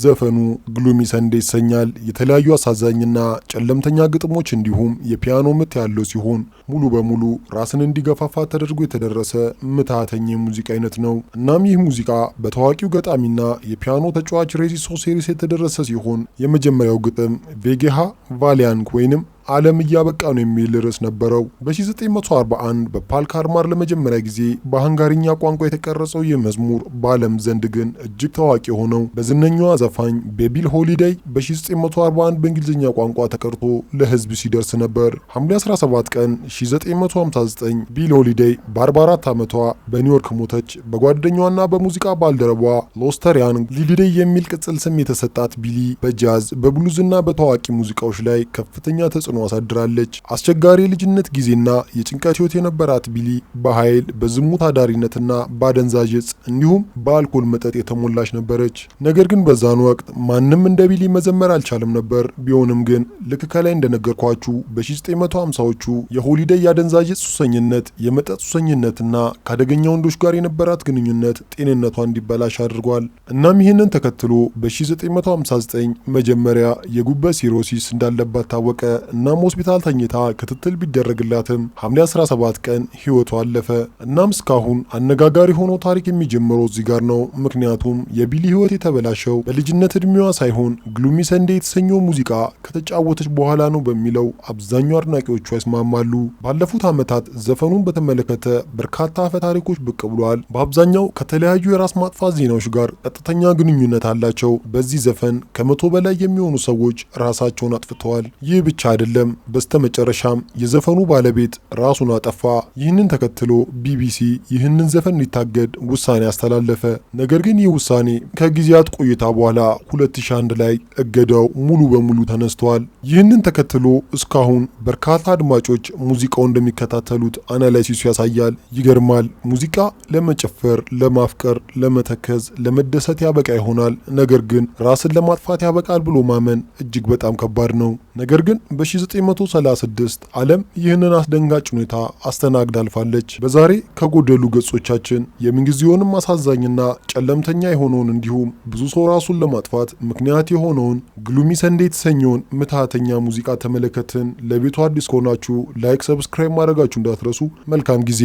ዘፈኑ ግሉሚ ሰንዴ ይሰኛል። የተለያዩ አሳዛኝና ጨለምተኛ ግጥሞች እንዲሁም የፒያኖ ምት ያለው ሲሆን ሙሉ በሙሉ ራስን እንዲገፋፋ ተደርጎ የተደረሰ ምትሃተኛ የሙዚቃ አይነት ነው። እናም ይህ ሙዚቃ በታዋቂው ገጣሚና የፒያኖ ተጫዋች ሬዚ ሶሴሪስ የተደረሰ ሲሆን የመጀመሪያው ግጥም ቬጌሃ ቫሊያንክ ወይንም ዓለም እያበቃ ነው የሚል ርዕስ ነበረው። በ1941 በፓል ካርማር ለመጀመሪያ ጊዜ በሃንጋሪኛ ቋንቋ የተቀረጸው ይህ መዝሙር በዓለም ዘንድ ግን እጅግ ታዋቂ ሆነው በዝነኛዋ ዘፋኝ በቢል ሆሊዴይ በ1941 በእንግሊዝኛ ቋንቋ ተቀርቶ ለሕዝብ ሲደርስ ነበር። ሐምሌ 17 ቀን 1959 ቢል ሆሊዴይ በ44 ዓመቷ በኒውዮርክ ሞተች። በጓደኛዋና በሙዚቃ ባልደረቧ ሎስተሪያን ሊሊዴይ የሚል ቅጽል ስም የተሰጣት ቢሊ በጃዝ በብሉዝና በታዋቂ ሙዚቃዎች ላይ ከፍተኛ ተጽዕኖ አሳድራለች። አስቸጋሪ የልጅነት ጊዜና የጭንቀት ህይወት የነበራት ቢሊ በኃይል በዝሙት አዳሪነትና በአደንዛዥ እጽ እንዲሁም በአልኮል መጠጥ የተሞላች ነበረች። ነገር ግን በዛን ወቅት ማንም እንደ ቢሊ መዘመር አልቻለም ነበር። ቢሆንም ግን ልክ ከላይ እንደነገርኳችሁ በ1950ዎቹ የሆሊዴይ የአደንዛዥ እጽ ሱሰኝነት፣ የመጠጥ ሱሰኝነትና ከአደገኛ ወንዶች ጋር የነበራት ግንኙነት ጤንነቷ እንዲበላሽ አድርጓል። እናም ይህንን ተከትሎ በ1959 መጀመሪያ የጉበት ሲሮሲስ እንዳለባት ታወቀ። እናም ሆስፒታል ተኝታ ክትትል ቢደረግላትም ሐምሌ 17 ቀን ህይወቷ አለፈ። እናም እስካሁን አነጋጋሪ ሆኖ ታሪክ የሚጀምረው እዚህ ጋር ነው። ምክንያቱም የቢሊ ህይወት የተበላሸው በልጅነት እድሜዋ ሳይሆን ግሉሚ ሰንዴ የተሰኘው ሙዚቃ ከተጫወተች በኋላ ነው በሚለው አብዛኛው አድናቂዎቿ ይስማማሉ። ባለፉት ዓመታት ዘፈኑን በተመለከተ በርካታ አፈ ታሪኮች ብቅ ብሏል። በአብዛኛው ከተለያዩ የራስ ማጥፋት ዜናዎች ጋር ቀጥተኛ ግንኙነት አላቸው። በዚህ ዘፈን ከ100 በላይ የሚሆኑ ሰዎች ራሳቸውን አጥፍተዋል። ይህ ብቻ አይደለም። በስተመጨረሻም የዘፈኑ ባለቤት ራሱን አጠፋ። ይህንን ተከትሎ ቢቢሲ ይህንን ዘፈን ሊታገድ ውሳኔ አስተላለፈ። ነገር ግን ይህ ውሳኔ ከጊዜያት ቆይታ በኋላ 2001 ላይ እገዳው ሙሉ በሙሉ ተነስቷል። ይህንን ተከትሎ እስካሁን በርካታ አድማጮች ሙዚቃው እንደሚከታተሉት አናላይሲሱ ያሳያል። ይገርማል። ሙዚቃ ለመጨፈር፣ ለማፍቀር፣ ለመተከዝ፣ ለመደሰት ያበቃ ይሆናል። ነገር ግን ራስን ለማጥፋት ያበቃል ብሎ ማመን እጅግ በጣም ከባድ ነው። ነገር ግን በ1936 ዓለም ይህንን አስደንጋጭ ሁኔታ አስተናግዳ አልፋለች። በዛሬ ከጎደሉ ገጾቻችን የምንጊዜውንም አሳዛኝና ጨለምተኛ የሆነውን እንዲሁም ብዙ ሰው ራሱን ለማጥፋት ምክንያት የሆነውን ግሉሚ ሰንዴ የተሰኘውን ምትሃተኛ ሙዚቃ ተመለከትን። ለቤቱ አዲስ ከሆናችሁ ላይክ፣ ሰብስክራይብ ማድረጋችሁ እንዳትረሱ። መልካም ጊዜ።